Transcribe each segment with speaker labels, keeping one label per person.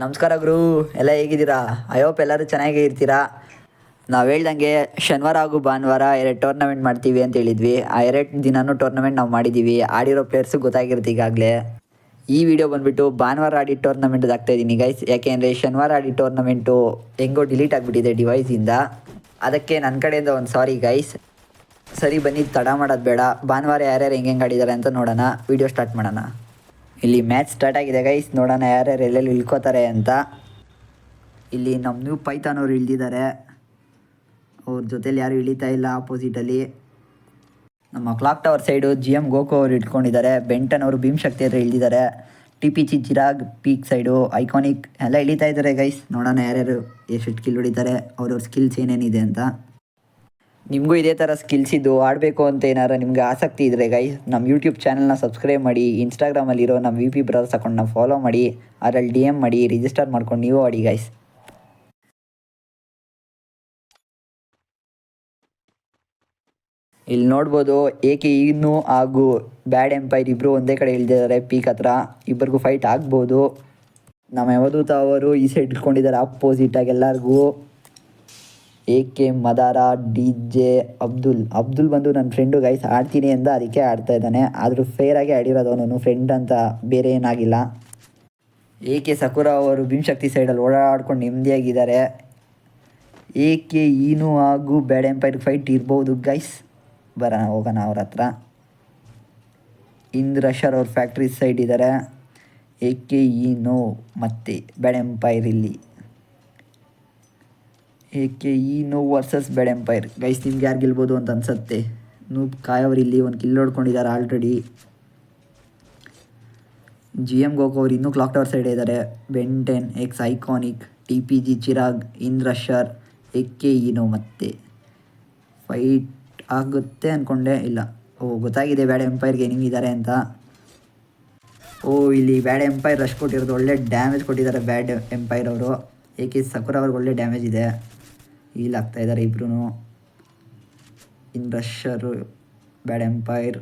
Speaker 1: ನಮಸ್ಕಾರ ಗುರು, ಎಲ್ಲ ಹೇಗಿದ್ದೀರಾ? ಐ ಹೋಪ್ ಎಲ್ಲರೂ ಚೆನ್ನಾಗೇ ಇರ್ತೀರಾ. ನಾವು ಹೇಳ್ದಂಗೆ ಶನಿವಾರ ಹಾಗೂ ಭಾನುವಾರ 2 ಟೂರ್ನಮೆಂಟ್ ಮಾಡ್ತೀವಿ ಅಂತ ಹೇಳಿದ್ವಿ. ಆ 2 ದಿನವೂ ಟೂರ್ನಮೆಂಟ್ ನಾವು ಮಾಡಿದ್ದೀವಿ. ಆಡಿರೋ ಪ್ಲೇಯರ್ಸು ಗೊತ್ತಾಗಿರುತ್ತೆ ಈಗಾಗಲೇ. ಈ ವಿಡಿಯೋ ಬಂದುಬಿಟ್ಟು ಭಾನುವಾರ ಆಡಿದ ಟೂರ್ನಮೆಂಟ್ದು ಆಗ್ತಾಯಿದ್ದೀನಿ ಗೈಸ್. ಯಾಕೆಂದರೆ ಶನಿವಾರ ಆಡಿದ ಟೂರ್ನಮೆಂಟು ಹೆಂಗೋ ಡಿಲೀಟ್ ಆಗಿಬಿಟ್ಟಿದೆ ಡಿವೈಸಿಂದ. ಅದಕ್ಕೆ ನನ್ನ ಕಡೆಯಿಂದ ಒಂದು ಸಾರಿ ಗೈಸ್. ಸರಿ ಬನ್ನಿ, ತಡ ಮಾಡೋದು ಬೇಡ. ಭಾನುವಾರ ಯಾರ್ಯಾರು ಹೆಂಗೆ ಆಡಿದ್ದಾರೆ ಅಂತ ನೋಡೋಣ. ವಿಡಿಯೋ ಸ್ಟಾರ್ಟ್ ಮಾಡೋಣ. ಇಲ್ಲಿ ಮ್ಯಾಚ್ ಸ್ಟಾರ್ಟ್ ಆಗಿದೆ ಗೈಸ್. ನೋಡೋಣ ಯಾರ್ಯಾರು ಎಲ್ಲೆಲ್ಲಿ ಇಳ್ಕೋತಾರೆ ಅಂತ. ಇಲ್ಲಿ ನಮ್ಮ ನ್ಯೂ ಪೈಥಾನ್ ಅವರು ಇಳಿದಿದ್ದಾರೆ. ಅವ್ರ ಜೊತೇಲಿ ಯಾರು ಇಳಿತಾ ಇಲ್ಲ ಆಪೋಸಿಟಲ್ಲಿ. ನಮ್ಮ clock tower side GM Goku ಅವರು ಇಟ್ಕೊಂಡಿದ್ದಾರೆ. ಬೆಂಟನ್ ಅವರು ಭೀಮಶಕ್ತಿ ಹತ್ರ ಇಳಿದಿದ್ದಾರೆ. TPC Chirag peak side iconic ಎಲ್ಲ ಇಳಿತಾ ಇದ್ದಾರೆ ಗೈಸ್. ನೋಡೋಣ ಯಾರ್ಯಾರು ಎಷ್ಟು ಸ್ಕಿಲ್ ಹೊಡಿತಾರೆ, ಅವ್ರವ್ರ ಸ್ಕಿಲ್ಸ್ ಏನೇನಿದೆ ಅಂತ. ನಿಮಗೂ ಇದೇ ಥರ ಸ್ಕಿಲ್ಸ್ ಇದ್ದು ಆಡಬೇಕು ಅಂತ ಏನಾರು ನಿಮಗೆ ಆಸಕ್ತಿ ಇದ್ದರೆ ಗೈಸ್, ನಮ್ಮ ಯೂಟ್ಯೂಬ್ ಚಾನಲ್ನ ಸಬ್ಸ್ಕ್ರೈಬ್ ಮಾಡಿ. ಇನ್ಸ್ಟಾಗ್ರಾಮಲ್ಲಿರೋ ನಮ್ಮ VP ಬ್ರದರ್ಸ್ ಅಕೌಂಟ್ನ ಫಾಲೋ ಮಾಡಿ. ಅದರಲ್ಲಿ DM ಮಾಡಿ, ರಿಜಿಸ್ಟರ್ ಮಾಡ್ಕೊಂಡು ನೀವು ಆಡಿ ಗೈಸ್. ಇಲ್ಲಿ ನೋಡ್ಬೋದು ಏಕೆ ಇನ್ನೂ ಹಾಗೂ ಬ್ಯಾಡ್ ಎಂಪೈರ್ ಇಬ್ಬರು ಒಂದೇ ಕಡೆ ಇಳಿದಿದ್ದಾರೆ ಪೀಕ್ ಹತ್ರ. ಇಬ್ಬರಿಗೂ ಫೈಟ್ ಆಗ್ಬೋದು. ನಮ್ಮ ಯವಧೂತ ಅವರು ಈ ಸೈಡ್ ಇಟ್ಕೊಂಡಿದ್ದಾರೆ ಅಪೋಸಿಟಾಗಿ ಎಲ್ಲರಿಗೂ. AK ಮದಾರ, DJ ಅಬ್ದುಲ್ ಬಂದು ನನ್ನ ಫ್ರೆಂಡು ಗೈಸ್. ಆಡ್ತೀನಿ ಅಂದ, ಅದಕ್ಕೆ ಆಡ್ತಾ ಇದ್ದಾನೆ. ಆದರೂ ಫೇರಾಗಿ ಆಡಿರೋದು ಅವನು, ಫ್ರೆಂಡ್ ಅಂತ ಬೇರೆ ಏನಾಗಿಲ್ಲ. AK ಸಕುರ ಅವರು ಭೀಮಶಕ್ತಿ ಸೈಡಲ್ಲಿ ಓಡಾಡ್ಕೊಂಡು ನೆಮ್ಮದಿಯಾಗಿದ್ದಾರೆ. AK ಈನು ಹಾಗೂ ಬ್ಯಾಡ್ ಎಂಪೈರ್ ಫೈಟ್ ಇರ್ಬೋದು ಗೈಸ್. ಬರೋಣ ಹೋಗೋಣ ಅವ್ರ ಹತ್ರ. ರಶರ್ ಅವ್ರ ಫ್ಯಾಕ್ಟ್ರಿ ಸೈಡ್ ಇದ್ದಾರೆ. AK ಈನು ಮತ್ತು ಬ್ಯಾಡ್ ಎಂಪೈರ್ ಇಲ್ಲಿ. AK ಈನು ವರ್ಸಸ್ ಬ್ಯಾಡ್ ಎಂಪೈರ್ ಗೈಸ್. ನಿಮ್ಗೆ ಯಾರು ಗೆಲ್ಬೋದು ಅಂತ ಅನ್ಸುತ್ತೆ? ನೂಬ್ ಕಾಯವ್ರು ಇಲ್ಲಿ ಒಂದು ಕಿಲ್ ಹೊಡ್ಕೊಂಡಿದ್ದಾರೆ ಆಲ್ರೆಡಿ. GM ಗೋಕು ಅವ್ರು ಇನ್ನೂ ಕ್ಲಾಕ್ ಟವರ್ ಸೈಡ್ ಇದ್ದಾರೆ. Ben Ten X iconic, TPG Chirag, Rusher, AK ಈನು ಮತ್ತೆ ಫೈಟ್ ಆಗುತ್ತೆ ಅಂದ್ಕೊಂಡೆ. ಇಲ್ಲ, ಗೊತ್ತಾಗಿದೆ ಬ್ಯಾಡ್ ಎಂಪೈರ್ಗೆ ಹೆಂಗಿದ್ದಾರೆ ಅಂತ. ಇಲ್ಲಿ ಬ್ಯಾಡ್ ಎಂಪೈರ್ ರಶ್ ಕೊಟ್ಟಿರೋದು, ಒಳ್ಳೆ ಡ್ಯಾಮೇಜ್ ಕೊಟ್ಟಿದ್ದಾರೆ ಬ್ಯಾಡ್ ಎಂಪೈರ್ ಅವರು. AK ಸಕುರ ಅವ್ರಿಗೆ ಒಳ್ಳೆ ಡ್ಯಾಮೇಜ್ ಇದೆ. ಹೀಲ್ ಆಗ್ತಾಯಿದ್ದಾರೆ ಇಬ್ಬರೂ. ರಶರು ಬ್ಯಾಡ್ ಎಂಪೈರ್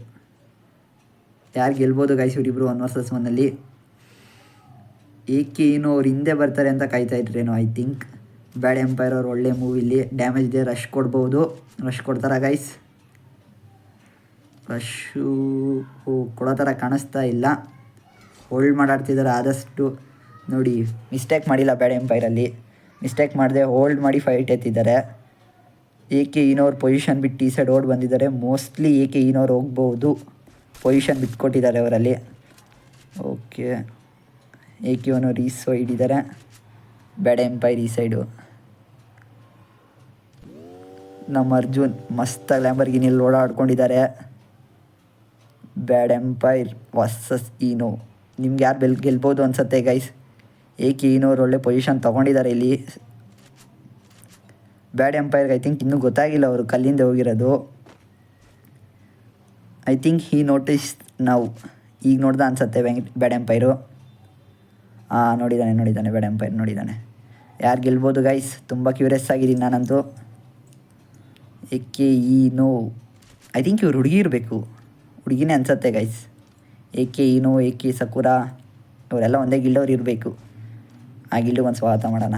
Speaker 1: ಯಾರು ಗೆಲ್ಬೋದು ಗೈಸ್ ಇವರಿಬ್ಬರು 1 vs 1 AK ಈನು ಅವ್ರು ಹಿಂದೆ ಬರ್ತಾರೆ ಅಂತ ಕಾಯ್ತಾ ಇದ್ರೇನೋ ಐ ಥಿಂಕ್. ಬ್ಯಾಡ್ ಎಂಪೈರ್ ಅವ್ರು ಒಳ್ಳೆ ಮೂವಿಲಿ ಡ್ಯಾಮೇಜ್ ಇದೆ. ರಶ್ ಕೊಡ್ಬೋದು. ರಶ್ ಕೊಡ್ತಾರಾ ಗೈಸ್? ರಶ್ಶು ಕೊಡೋ ಥರ ಕಾಣಿಸ್ತಾ ಇಲ್ಲ. ಹೋಲ್ಡ್ ಮಾಡಾಡ್ತಿದ್ದಾರೆ ಆದಷ್ಟು. ನೋಡಿ, ಮಿಸ್ಟೇಕ್ ಮಾಡಿಲ್ಲ ಬ್ಯಾಡ್ ಎಂಪೈರಲ್ಲಿ. ಮಿಸ್ಟೇಕ್ ಮಾಡದೆ ಹೋಲ್ಡ್ ಮಾಡಿ ಫೈಟ್ ಎತ್ತಿದ್ದಾರೆ. AK ಈನೋರು ಪೊಸಿಷನ್ ಬಿಟ್ಟು ಈ ಸೈಡ್ ಓಡ್ ಬಂದಿದ್ದಾರೆ. ಮೋಸ್ಟ್ಲಿ AK ಈನೋರು ಹೋಗ್ಬೋದು. ಪೊಸಿಷನ್ ಬಿಟ್ಕೊಟ್ಟಿದ್ದಾರೆ ಅವರಲ್ಲಿ. ಓಕೆ, AK ಈನೋರು ಈ ಸೈಡ್ ಇದ್ದಾರೆ. ಬ್ಯಾಡ್ ಎಂಪೈರ್ ಈ ಸೈಡು. ನಮ್ಮ ಅರ್ಜುನ್ ಮಸ್ತಾಗಿ ಲ್ಯಾಂಬರ್ಗಿನಿಯಲ್ಲಿ ಓಡಾಡ್ಕೊಂಡಿದ್ದಾರೆ. ಬ್ಯಾಡ್ ಎಂಪೈರ್ ವರ್ಸಸ್ ಈನೋ. ನಿಮ್ಗೆ ಯಾರು ಗೆಲ್ಬೋದು ಅನ್ಸುತ್ತೆ ಗೈಸ್? AK ಈನೋರು ಒಳ್ಳೆ ಪೊಸಿಷನ್ ತೊಗೊಂಡಿದ್ದಾರೆ ಇಲ್ಲಿ. ಬ್ಯಾಡ್ ಎಂಪೈರ್ಗೆ ಐ ಥಿಂಕ್ ಇನ್ನೂ ಗೊತ್ತಾಗಿಲ್ಲ ಅವರು ಕಲ್ಲಿಂದ ಹೋಗಿರೋದು. ಐ ಥಿಂಕ್ ಹಿ ನೋಟಿಸ್ ನಾವು. ಈಗ ನೋಡ್ದ ಅನ್ಸುತ್ತೆ ಬ್ಯಾಡ್ ಎಂಪೈರು. ನೋಡಿದ್ದಾನೆ ಬ್ಯಾಡ್ ಎಂಪೈರ್ ನೋಡಿದ್ದಾನೆ. ಯಾರು ಗೆಲ್ಬೋದು ಗೈಸ್? ತುಂಬ ಕ್ಯೂರಿಯಸ್ ಆಗಿದ್ದೀನಿ ನಾನಂತೂ. AK ಈನೋ ಐ ಥಿಂಕ್ ಇವ್ರು ಹುಡುಗಿ ಇರಬೇಕು. ಹುಡುಗಿನೇ ಅನ್ಸುತ್ತೆ ಗೈಸ್. AK ಈನೋ, AK ಸಕುರ ಇವರೆಲ್ಲ ಒಂದೇ ಗಿಲ್ಡವ್ರು ಇರಬೇಕು. ಆ ಗಿಲ್ಡಿಗೆ ಒಂದು ಸ್ವಾಗತ ಮಾಡೋಣ.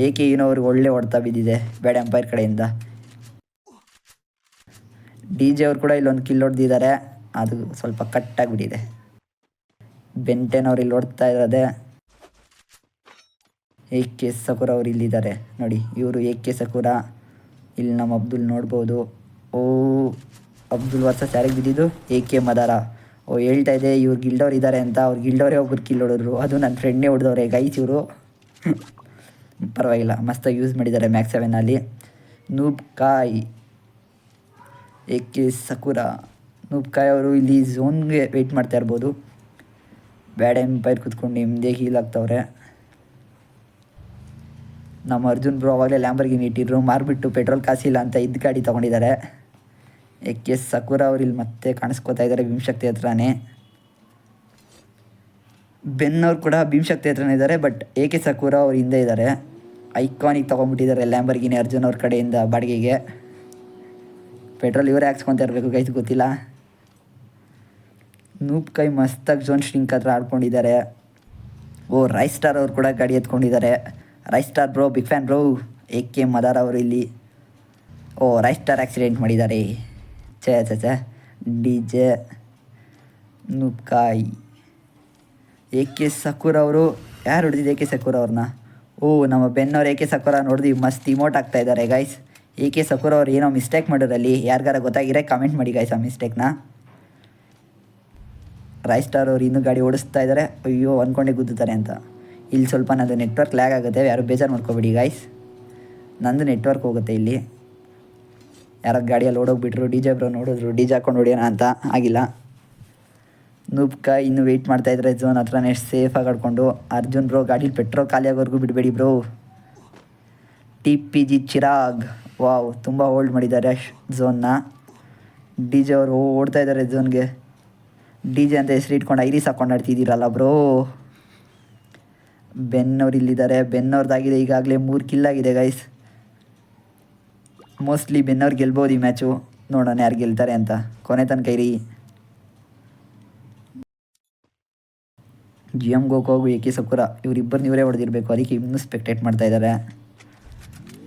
Speaker 1: AK ಈನೋ ಅವ್ರಿಗೆ ಒಳ್ಳೆ ಹೊಡ್ತಾ ಬಿದ್ದಿದೆ ಬ್ಯಾಡ್ ಎಂಪೈರ್ ಕಡೆಯಿಂದ. DJ ಅವ್ರು ಕೂಡ ಇಲ್ಲೊಂದು ಕಿಲ್ ಹೊಡೆದಿದ್ದಾರೆ. ಅದು ಸ್ವಲ್ಪ ಕಟ್ಟಾಗಿಬಿಟ್ಟಿದೆ. ಬೆಂಟೆನ್ ಅವ್ರು ಇಲ್ಲಿ ಹೊಡ್ತಾ ಇರೋದೆ. AK ಸಕುರ ಅವ್ರು ಇಲ್ಲಿದ್ದಾರೆ ನೋಡಿ. ಇವರು AK ಸಕುರ. ಇಲ್ಲಿ ನಮ್ಮ ಅಬ್ದುಲ್ ನೋಡ್ಬೋದು. ಅಬ್ದುಲ್ ವರ್ಸಸ್ ಯಾರಿಗೆ ಬಿದ್ದಿದ್ದು? AK ಮದಾರ. ಹೇಳ್ತಾ ಇದೆ ಇವ್ರು ಗಿಲ್ಡವ್ರು ಇದ್ದಾರೆ ಅಂತ. ಅವ್ರು ಗಿಲ್ಡವರೇ ಒಬ್ರು ಕಿಲ್ ಹೊಡೋರು. ಅದು ನನ್ನ ಫ್ರೆಂಡ್ನೇ ಹೊಡೆದವ್ರೆ ಗೈಸ್ ಇವರು. ಪರವಾಗಿಲ್ಲ, ಮಸ್ತಾಗಿ ಯೂಸ್ ಮಾಡಿದ್ದಾರೆ ಮ್ಯಾಕ್ಸ್ 7 ನೂಬ್ ಕಾಯ್, AK ಸಕುರ. ನೂಬ್ ಕಾಯ್ ಅವರು ಇಲ್ಲಿ ಝೋನ್ಗೆ ವೆಯ್ಟ್ ಮಾಡ್ತಾ ಇರ್ಬೋದು. ಬ್ಯಾಡ್ ಎಂಪೈರ್ ಕೂತ್ಕೊಂಡು ನಿಮ್ಮದೇ ಹೀಲ್ ಆಗ್ತವ್ರೆ. ನಮ್ಮ ಅರ್ಜುನ್ ಬ್ರೋ ಅವಾಗಲೇ ಲ್ಯಾಂಬರ್ಗಿನಿ ಇಟ್ಟಿದ್ರು, ಮಾರ್ಬಿಟ್ಟು ಪೆಟ್ರೋಲ್ ಕಾಸಿಲ್ಲ ಅಂತ ಇದ್ದ ಗಾಡಿ ತೊಗೊಂಡಿದ್ದಾರೆ. AK ಸಕುರ ಅವ್ರು ಇಲ್ಲಿ ಮತ್ತೆ ಕಾಣಿಸ್ಕೋತಾ ಇದ್ದಾರೆ ಭೀಮಶಕ್ತಿ ಹತ್ರನೇ. ಬೆನ್ ಅವ್ರು ಕೂಡ ಭೀಮಶಕ್ತಿ ಹತ್ರನೇ ಇದ್ದಾರೆ. ಬಟ್ AK ಸಕುರ ಅವ್ರು ಹಿಂದೆ ಇದ್ದಾರೆ. ಐಕಾನಿಕ್ ತೊಗೊಂಡ್ಬಿಟ್ಟಿದ್ದಾರೆ ಲ್ಯಾಂಬರ್ಗಿನಿ ಅರ್ಜುನ್ ಅವ್ರ ಕಡೆಯಿಂದ ಬಾಡಿಗೆಗೆ. ಪೆಟ್ರೋಲ್ ಇವರೇ ಹಾಕ್ಸ್ಕೊತಾ ಇರಬೇಕು ಗೈಸ್, ಗೊತ್ತಿಲ್ಲ. ನೂಬ್ ಕೈ ಮಸ್ತಾಗಿ ಝೋನ್ ಶ್ರಿಂಕ್ ಹತ್ರ ಆಡ್ಕೊಂಡಿದ್ದಾರೆ. ಓ ರೈಸ್ ಸ್ಟಾರ್ ಅವರು ಕೂಡ ಗಾಡಿ ಎತ್ಕೊಂಡಿದ್ದಾರೆ. Rise star bro big fan bro. AK ಮದಾರ್ ಅವರು ಇಲ್ಲಿ. ಓ ರೈಸ್ ಸ್ಟಾರ್ ಆಕ್ಸಿಡೆಂಟ್ ಮಾಡಿದ್ದಾರೆ. ಛೇ DJ ನುಕಾಯ್. AK ಸಕೂರ್ ಅವರು ಯಾರು ಹೊಡೆದಿದ್ದು AK ಸಕೂರ್ ಅವ್ರನ್ನ? ಓ ನಮ್ಮ ಬೆನ್ನವ್ರು AK ಸಕೂರ ನೋಡಿದ್ವಿ ಮಸ್ತ್ ಇಮೋಟ್ ಆಗ್ತಾ ಇದ್ದಾರೆ ಗೈಸ್. AK ಸಕೂರ್ ಅವ್ರು ಏನೋ ಮಿಸ್ಟೇಕ್ ಮಾಡೋರಲ್ಲಿ ಯಾರಿಗಾರ ಗೊತ್ತಾಗಿರೋ ಕಮೆಂಟ್ ಮಾಡಿ ಗೈಸ್ ಆ ಮಿಸ್ಟೇಕ್ನ. ರೈಸ್ ಸ್ಟಾರ್ ಅವ್ರು ಇನ್ನೂ ಗಾಡಿ ಓಡಿಸ್ತಾ ಇದ್ದಾರೆ. ಅಯ್ಯೋ ಅಂದ್ಕೊಂಡೆ ಗುದ್ದುತ್ತಾರೆ ಅಂತ. ಇಲ್ಲಿ ಸ್ವಲ್ಪ ನಂದು ನೆಟ್ವರ್ಕ್ ಲ್ಯಾಗ್ ಆಗುತ್ತೆ, ಯಾರು ಬೇಜಾರು ಮಾಡ್ಕೊಬೇಡಿ ಗೈಸ್, ನಂದು ನೆಟ್ವರ್ಕ್ ಹೋಗುತ್ತೆ ಇಲ್ಲಿ. ಯಾರೋ ಗಾಡಿಯಲ್ಲಿ ಓಡೋಗ್ಬಿಟ್ರು. DJ ಬ್ರೋ ನೋಡಿದ್ರು DJ ಹಾಕೊಂಡು ಹೊಡಿಯೋಣ ಅಂತ, ಆಗಿಲ್ಲ. ನೂಬ್ಕ ಇನ್ನೂ ವೆಯ್ಟ್ ಮಾಡ್ತಾಯಿದ್ರೆ ಝೋನ್ ಹತ್ರನೇ ಸೇಫಾಗಿ ಆಡ್ಕೊಂಡು. ಅರ್ಜುನ್ ಬ್ರೋ ಗಾಡೀಲಿ ಪೆಟ್ರೋಲ್ ಖಾಲಿ ಆಗೋವರೆಗೂ ಬಿಡಬೇಡಿ ಬ್ರೋ. TPG ಚಿರಾಗ್ ವಾವ್ ತುಂಬ ಹೋಲ್ಡ್ ಮಾಡಿದ್ದಾರೆ ಝೋನ್ನ. DJ ಅವರು ಓಡ್ತಾ ಇದ್ದಾರೆ ಝೋನ್ಗೆ. DJ ಅಂತ ಹೆಸರು ಇಟ್ಕೊಂಡು ಐರಿಸ್ ಹಾಕೊಂಡು ಆಡ್ತಿದ್ದೀರಲ್ಲ ಬ್ರೋ. ಬೆನ್ನವ್ರು ಇಲ್ಲಿದ್ದಾರೆ. ಬೆನ್ನವ್ರದ್ದಾಗಿದೆ ಈಗಾಗಲೇ 3 ಕಿಲ್ ಆಗಿದೆ ಗೈಸ್. ಮೋಸ್ಟ್ಲಿ ಬೆನ್ನವ್ರು ಗೆಲ್ಬೋದು ಈ ಮ್ಯಾಚು. ನೋಡೋಣ ಯಾರು ಗೆಲ್ತಾರೆ ಅಂತ. ಕೊನೆ ತನಕ ಇರಿ. GM ಗೋಕೋಗು AK ಸಕುರ ಇವರಿಬ್ಬರು ಇವರೇ ಹೊಡೆದಿರಬೇಕು, ಅದಕ್ಕೆ ಇನ್ನೂ ಸ್ಪೆಕ್ಟೇಟ್ ಮಾಡ್ತಾ ಇದ್ದಾರೆ.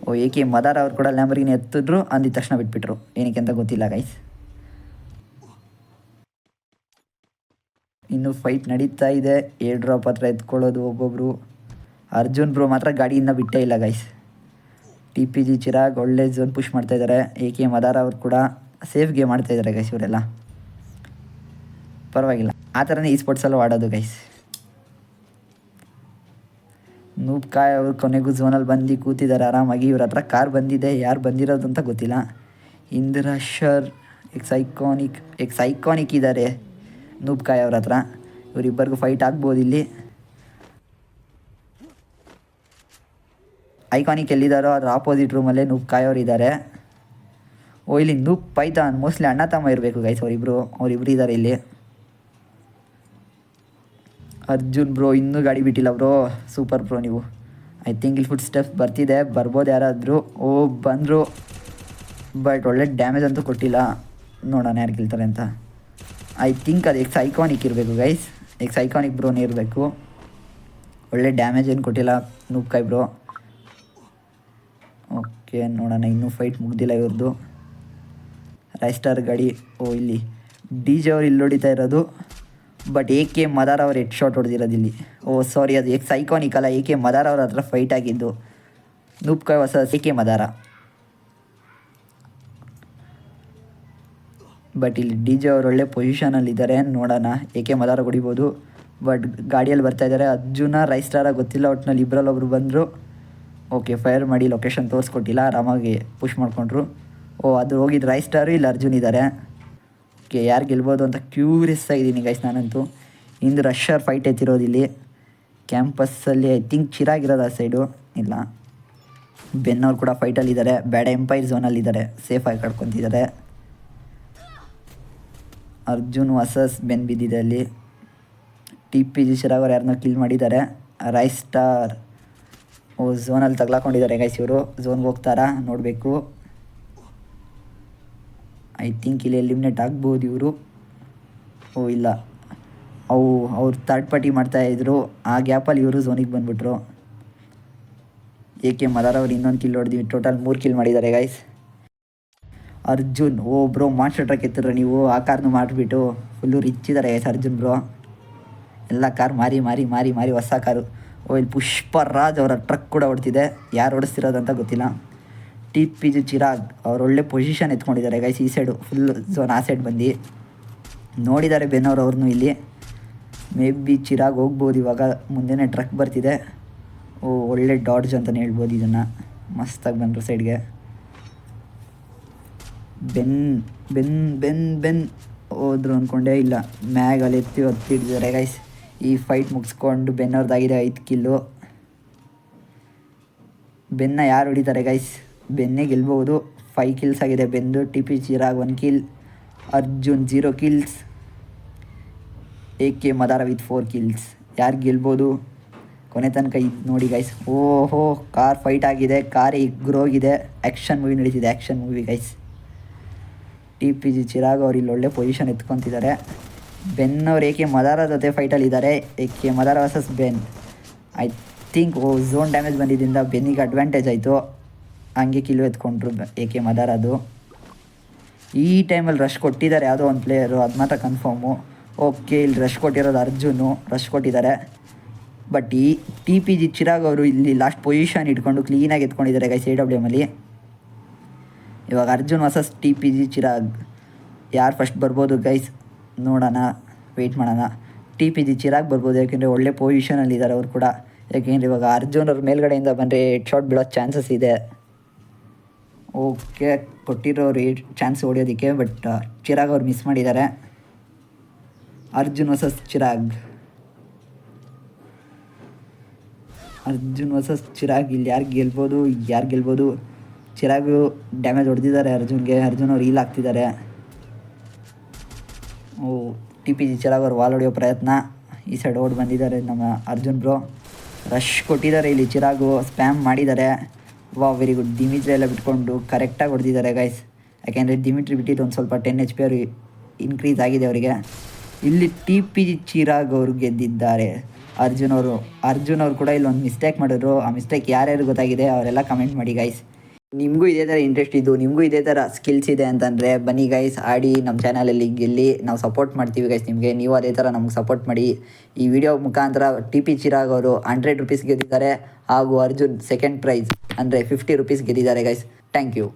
Speaker 1: ಓ AK ಮದಾರ್ ಅವ್ರು ಕೂಡ ಲ್ಯಾಂಬರ್ಗಿನಿ ಎತ್ತಿದ್ರು, ಅಂದಿದ ತಕ್ಷಣ ಬಿಟ್ಬಿಟ್ರು. ಏನಕ್ಕೆ ಅಂತ ಗೊತ್ತಿಲ್ಲ ಗೈಸ್. ಇನ್ನೂ ಫೈಟ್ ನಡೀತಾ ಇದೆ. ಏರ್ ಡ್ರಾಪ್ ಹತ್ರ ಎತ್ಕೊಳ್ಳೋದು ಒಬ್ಬೊಬ್ಬರು. ಅರ್ಜುನ್ ಬ್ರೋ ಮಾತ್ರ ಗಾಡಿಯಿಂದ ಬಿಟ್ಟೇ ಇಲ್ಲ ಗೈಸ್. TPG ಚಿರಾಗ್ ಒಳ್ಳೆ ಝೋನ್ ಪುಷ್ ಮಾಡ್ತಾಯಿದ್ದಾರೆ. AK ಮದಾರ್ ಅವ್ರು ಕೂಡ ಸೇಫ್ ಗೇಮ್ ಮಾಡ್ತಾಯಿದ್ದಾರೆ ಗೈಸ್. ಇವರೆಲ್ಲ ಪರವಾಗಿಲ್ಲ, ಆ ಥರನೇ ಈ ಸ್ಪೋರ್ಟ್ಸಲ್ಲೂ ಆಡೋದು ಗೈಸ್. ನೂಬ್ಕಾಯ್ ಅವರು ಕೊನೆಗೂ ಝೋನಲ್ಲಿ ಬಂದು ಕೂತಿದ್ದಾರೆ ಆರಾಮಾಗಿ. ಇವ್ರ ಹತ್ರ ಕಾರ್ ಬಂದಿದೆ, ಯಾರು ಬಂದಿರೋದು ಅಂತ ಗೊತ್ತಿಲ್ಲ. ಇಂದ್ರಶರ್ ಎಕ್ಸ್ ಐಕಾನಿಕ್ ಇದ್ದಾರೆ ನೂಬ್ಕಾಯ್ ಅವ್ರ ಹತ್ರ. ಇವರಿಬ್ಬರಿಗೂ ಫೈಟ್ ಆಗ್ಬೋದು ಇಲ್ಲಿ. ಐಕಾನಿಕ್ ಎಲ್ಲಿದ್ದಾರೋ ಅದ್ರ ಆಪೋಸಿಟ್ ರೂಮಲ್ಲೇ ನೂಬ್ಕಾಯ್ ಅವ್ರು ಇದ್ದಾರೆ. ಓ ಇಲ್ಲಿ ನೂಬ್ ಪೈಥಾನ್ ಮೋಸ್ಟ್ಲಿ ಅಣ್ಣ ತಮ್ಮ ಇರಬೇಕು ಗೈಸ್. ಅವರಿಬ್ರು ಇದ್ದಾರೆ ಇಲ್ಲಿ. ಅರ್ಜುನ್ ಬ್ರೋ ಇನ್ನೂ ಗಾಡಿ ಬಿಟ್ಟಿಲ್ಲ ಬ್ರೋ. ಸೂಪರ್ ಬ್ರೋ ನೀವು. ಐ ಥಿಂಕ್ ಇಲ್ಲಿ ಫುಡ್ ಸ್ಟೆಪ್ಸ್ ಬರ್ತಿದೆ, ಬರ್ಬೋದು ಯಾರಾದರೂ. ಓ ಬಂದರು, ಬಟ್ ಒಳ್ಳೆ ಡ್ಯಾಮೇಜ್ ಅಂತೂ ಕೊಟ್ಟಿಲ್ಲ. ನೋಡೋಣ ಯಾರು ಗೆಲ್ತಾರೆ ಅಂತ. ಐ ಥಿಂಕ್ ಅದು ಎಕ್ಸ್ ಐಕಾನಿಕ್ ಇರಬೇಕು ಗೈಸ್. ಎಕ್ಸ್ ಐಕಾನಿಕ್ ಬ್ರೋನೇ ಇರಬೇಕು. ಒಳ್ಳೆ ಡ್ಯಾಮೇಜ್ ಏನು ಕೊಟ್ಟಿಲ್ಲ ನೂಬ್ಕಾಯ್ ಬ್ರೋ. ಓಕೆ ನೋಡೋಣ, ಇನ್ನೂ ಫೈಟ್ ಮುಗ್ದಿಲ್ಲ ಇವ್ರದ್ದು. ರೈಸ್ ಸ್ಟಾರ್ ಗಾಡಿ. ಓ ಇಲ್ಲಿ DJ ಅವ್ರು ಇಲ್ಲಿ ಹೊಡಿತಾ ಇರೋದು, ಬಟ್ AK ಮದಾರ್ ಅವ್ರು ಹೆಡ್ ಶಾಟ್ ಹೊಡೆದಿರೋದು ಇಲ್ಲಿ. ಓ ಸಾರಿ, ಅದು ಎಕ್ಸ್ ಐಕಾನಿಕ್ ಅಲ್ಲ, AK ಮದಾರ್ ಅವ್ರ ಹತ್ರ ಫೈಟ್ ಆಗಿದ್ದು. ನೂಬ್ಕಾಯ್ ಹೊಸ AK ಮದಾರ. ಬಟ್ ಇಲ್ಲಿ DJ ಅವ್ರು ಒಳ್ಳೆ ಪೊಸಿಷನಲ್ಲಿದ್ದಾರೆ. ನೋಡೋಣ AK ಮದಾರ ಹೊಡಿಬೋದು, ಬಟ್ ಗಾಡಿಯಲ್ಲಿ ಬರ್ತಾಯಿದ್ದಾರೆ. ಅರ್ಜುನ ರೈಸ್ ಸ್ಟಾರ ಗೊತ್ತಿಲ್ಲ, ಒಟ್ಟಿನಲ್ಲಿ ಇಬ್ಬರಲ್ಲಿ ಒಬ್ಬರು ಬಂದರು. ಓಕೆ ಫೈರ್ ಮಾಡಿ ಲೊಕೇಶನ್ ತೋರಿಸ್ಕೊಟ್ಟಿಲ್ಲ, ಆರಾಮಾಗಿ ಪುಷ್ ಮಾಡಿಕೊಂಡ್ರು. ಓ ಅದು ಹೋಗಿದ್ದು ರೈಸ್ ಸ್ಟಾರು, ಇಲ್ಲಿ ಅರ್ಜುನ್ ಇದ್ದಾರೆ. ಓಕೆ ಯಾರು ಗೆಲ್ಬೋದು ಅಂತ ಕ್ಯೂರಿಯಸ್ ಆಗಿದ್ದೀನಿ ಗೈಸ್ ನಾನಂತೂ. ಇಂದು ರಶರ್ ಫೈಟ್ ಎತ್ತಿರೋದು ಇಲ್ಲಿ ಕ್ಯಾಂಪಸ್ಸಲ್ಲಿ. ಐ ಥಿಂಕ್ ಚಿರಾಗಿರೋದು ಆ ಸೈಡು, ಇಲ್ಲ ಬೆನ್ನವ್ರು ಕೂಡ ಫೈಟಲ್ಲಿದ್ದಾರೆ. ಬ್ಯಾಡ್ ಎಂಪೈರ್ ಝೋನಲ್ಲಿದ್ದಾರೆ, ಸೇಫಾಗಿ ಕಡ್ಕೊತಿದ್ದಾರೆ. ಅರ್ಜುನ್ ವರ್ಸಸ್ ಬೆನ್ ಬಿದ್ದಿದೆ ಅಲ್ಲಿ. TPG ಚಿರಾಗ್ ಅವ್ರು ಯಾರನ್ನೋ ಕಿಲ್ ಮಾಡಿದ್ದಾರೆ. ರೈಸ್ ಸ್ಟಾರ್ ಓ ಝೋನಲ್ಲಿ ತಗ್ಲಾಕೊಂಡಿದ್ದಾರೆ ಗೈಸ್. ಇವರು ಝೋನ್ಗೆ ಹೋಗ್ತಾರಾ ನೋಡಬೇಕು. ಐ ಥಿಂಕ್ ಇಲ್ಲಿ ಎಲಿಮಿನೇಟ್ ಆಗ್ಬೋದು ಇವರು. ಓ ಇಲ್ಲ, ಅವ್ರು ಥರ್ಡ್ ಪಾರ್ಟಿ ಮಾಡ್ತಾಯಿದ್ರು, ಆ ಗ್ಯಾಪಲ್ಲಿ ಇವರು ಝೋನಿಗೆ ಬಂದುಬಿಟ್ರು. AK ಮದಾರ್ ಅವ್ರು ಇನ್ನೊಂದು ಕಿಲ್ ಹೊಡೆದ್ವಿ. ಟೋಟಲ್ 3 ಕಿಲ್ ಮಾಡಿದ್ದಾರೆ ಗೈಸ್. ಅರ್ಜುನ್ ಓ ಬ್ರೋ ಮಾಸ್ಟರ್ ಟ್ರಕ್ ಎತ್ತಿರ ನೀವು. ಆ ಕಾರ್ನು ಮಾಡಿಬಿಟ್ಟು ಫುಲ್ಲು ರಿಚ್ ಇದ್ದಾರೆ ಗೈಸ್ ಅರ್ಜುನ್ ಬ್ರೋ. ಎಲ್ಲ ಕಾರ್ ಮಾರಿ ಮಾರಿ ಮಾರಿ ಮಾರಿ ಹೊಸ ಕಾರು. ಓ ಇಲ್ಲಿ ಪುಷ್ಪರಾಜ್ ಅವರ ಟ್ರಕ್ ಕೂಡ ಹೊಡ್ತಿದೆ, ಯಾರು ಓಡಿಸ್ತಿರೋದಂತ ಗೊತ್ತಿಲ್ಲ. TPG ಚಿರಾಗ್ ಅವ್ರು ಒಳ್ಳೆ ಪೊಸಿಷನ್ ಎತ್ಕೊಂಡಿದ್ದಾರೆ ಗೈಸ್. ಈ ಸೈಡು ಫುಲ್ ಝೋನ್ ಆ ಸೈಡ್ ಬಂದು ನೋಡಿದ್ದಾರೆ ಬೆನ್ನವ್ರು ಅವ್ರನ್ನೂ ಇಲ್ಲಿ. ಮೇ ಬಿ ಚಿರಾಗ್ ಹೋಗ್ಬೋದು ಇವಾಗ. ಮುಂದೆನೇ ಟ್ರಕ್ ಬರ್ತಿದೆ. ಓ ಒಳ್ಳೆ ಡಾಡ್ಜ್ ಅಂತಲೇ ಹೇಳ್ಬೋದು ಇದನ್ನು. ಮಸ್ತಾಗಿ ಬಂದರು ಸೈಡ್ಗೆ. ಬೆನ್ ಹೋದ್ರು ಅಂದ್ಕೊಂಡೆ, ಇಲ್ಲ ಮ್ಯಾಗಲ್ಲಿ ಹೊತ್ತಿಟ್ಟಿದ್ದಾರೆ ಗೈಸ್. ಈ ಫೈಟ್ ಮುಗಿಸ್ಕೊಂಡು ಬೆನ್ನವ್ರದ್ದಾಗಿದೆ 5 ಕಿಲ್ಲು. ಬೆನ್ನ ಯಾರು ಹೊಡಿತಾರೆ ಗೈಸ್? ಬೆನ್ನೇ ಗೆಲ್ಬೋದು. 5 ಕಿಲ್ಸ್ ಆಗಿದೆ ಬೆಂದು. TPG Chirag 1 kill, Arjun 0 kills, AK Madara with 4 kills. ಯಾರು ಗೆಲ್ಬೋದು ಕೊನೆ ತನಕ ಇದು ನೋಡಿ ಗೈಸ್. ಓಹೋ ಕಾರ್ ಫೈಟ್ ಆಗಿದೆ, ಕಾರ್ ಇಗ್ರೋಗಿದೆ. ಆ್ಯಕ್ಷನ್ ಮೂವಿ ನಡೀತಿದೆ, action movie guys. TPG Chirag ಅವ್ರು ಇಲ್ಲಿ ಒಳ್ಳೆ ಪೊಸಿಷನ್ ಎತ್ಕೊತಿದ್ದಾರೆ. ಬೆನ್ ಅವ್ರು AK ಮದಾರ ಜೊತೆ ಫೈಟಲ್ಲಿದ್ದಾರೆ. AK ಮದಾರ versus Ben. I think zone damage ಬಂದಿದ್ದರಿಂದ ಬೆನ್ನಿಗೆ ಅಡ್ವಾಂಟೇಜ್ ಆಯಿತು. ಹಂಗೆ ಕಿಲು ಎತ್ಕೊಂಡ್ರು ಏಕೆ ಮದರ್. ಅದು ಈ ಟೈಮಲ್ಲಿ ರಶ್ ಕೊಟ್ಟಿದ್ದಾರೆ ಯಾವುದೋ ಒಂದು ಪ್ಲೇಯರು, ಅದು ಮಾತ್ರ ಕನ್ಫರ್ಮು. ಓಕೆ, ಇಲ್ಲಿ ರಶ್ ಕೊಟ್ಟಿರೋದು ಅರ್ಜುನು, ರಶ್ ಕೊಟ್ಟಿದ್ದಾರೆ. ಬಟ್ ಈ TPG ಚಿರಾಗ್ ಅವರು ಇಲ್ಲಿ ಲಾಸ್ಟ್ ಪೊಸಿಷನ್ ಇಟ್ಕೊಂಡು ಕ್ಲೀನಾಗಿ ಎತ್ಕೊಂಡಿದ್ದಾರೆ ಗೈಸ್ AWMಲ್ಲಿ. ಇವಾಗ ಅರ್ಜುನ್ ವರ್ಸಸ್ TPG ಚಿರಾಗ್ ಯಾರು ಫಸ್ಟ್ ಬರ್ಬೋದು ಗೈಸ್ ನೋಡೋಣ, ವೆಯ್ಟ್ ಮಾಡೋಣ. TPG ಚಿರಾಗ್ ಬರ್ಬೋದು, ಯಾಕೆಂದರೆ ಒಳ್ಳೆ ಪೊಸಿಷನಲ್ಲಿದ್ದಾರೆ ಅವ್ರು ಕೂಡ. ಯಾಕೆಂದರೆ ಇವಾಗ ಅರ್ಜುನ್ ಅವ್ರ ಮೇಲ್ಗಡೆಯಿಂದ ಬಂದರೆ ಹೆಡ್ ಶಾಟ್ ಬೀಳೋ ಚಾನ್ಸಸ್ ಇದೆ. ಓಕೆ, ಕೊಟ್ಟಿರೋರು ಚಾನ್ಸ್ ಹೊಡಿಯೋದಕ್ಕೆ, ಬಟ್ ಚಿರಾಗ್ ಅವ್ರು ಮಿಸ್ ಮಾಡಿದ್ದಾರೆ. Arjun versus Chirag, Arjun versus Chirag. ಇಲ್ಲಿ ಯಾರು ಗೆಲ್ಬೋದು? ಚಿರಾಗು ಡ್ಯಾಮೇಜ್ ಹೊಡೆದಿದ್ದಾರೆ ಅರ್ಜುನ್ಗೆ. ಅರ್ಜುನ್ ಅವ್ರು ಹೀಲ್ ಆಗ್ತಿದ್ದಾರೆ. TPG ಚಿರಾಗ್ ಅವ್ರು ವಾಲ್ ಹೊಡೆಯೋ ಪ್ರಯತ್ನ. ಈ ಸೈಡ್ ಓಡಿ ಬಂದಿದ್ದಾರೆ ನಮ್ಮ ಅರ್ಜುನ್ ಬ್ರೋ. ರಶ್ ಕೊಟ್ಟಿದ್ದಾರೆ ಇಲ್ಲಿ ಚಿರಾಗು, ಸ್ಪ್ಯಾಮ್ ಮಾಡಿದ್ದಾರೆ. Very good. ದಿಮಿಟ್ರಿ ಎಲ್ಲ ಬಿಟ್ಕೊಂಡು ಕರೆಕ್ಟಾಗಿ ಹೊಡೆದಿದ್ದಾರೆ ಗೈಸ್. ಯಾಕೆಂದರೆ ದಿಮಿಟ್ರಿ ಬಿಟ್ಟಿದ್ದು ಒಂದು ಸ್ವಲ್ಪ 10 HP ಅವರು ಇನ್ಕ್ರೀಸ್ ಆಗಿದೆ ಅವರಿಗೆ. ಇಲ್ಲಿ TPG ಚಿರಾಗ್ ಅವರು ಗೆದ್ದಿದ್ದಾರೆ. ಅರ್ಜುನ್ ಅವರು ಕೂಡ ಇಲ್ಲಿ ಒಂದು ಮಿಸ್ಟೇಕ್ ಮಾಡಿದ್ರು. ಆ ಮಿಸ್ಟೇಕ್ ಯಾರ್ಯಾರು ಗೊತ್ತಾಗಿದೆ ಅವರೆಲ್ಲ ಕಮೆಂಟ್ ಮಾಡಿ ಗೈಸ್. ನಿಮಗೂ ಇದೇ ಥರ ಇಂಟ್ರೆಸ್ಟ್ ಇದ್ದು, ನಿಮಗೂ ಇದೇ ಥರ ಸ್ಕಿಲ್ಸ್ ಇದೆ ಅಂತಂದರೆ ಬನ್ನಿ ಗೈಸ್, ಆಡಿ ನಮ್ಮ ಚಾನಲಲ್ಲಿ ಗೆಲ್ಲಿ. ನಾವು ಸಪೋರ್ಟ್ ಮಾಡ್ತೀವಿ ಗೈಸ್ ನಿಮಗೆ. ನೀವು ಅದೇ ಥರ ನಮ್ಗೆ ಸಪೋರ್ಟ್ ಮಾಡಿ. ಈ ವಿಡಿಯೋ ಮುಖಾಂತರ TPG ಚಿರಾಗ್ ಅವರು 100 ರೂಪೀಸ್ ಗೆದ್ದಿದ್ದಾರೆ, ಹಾಗೂ ಅರ್ಜುನ್ ಸೆಕೆಂಡ್ ಪ್ರೈಸ್ ಅಂದರೆ 50 ರೂಪೀಸ್ ಗೆದ್ದಿದ್ದಾರೆ ಗೈಸ್. Thank you.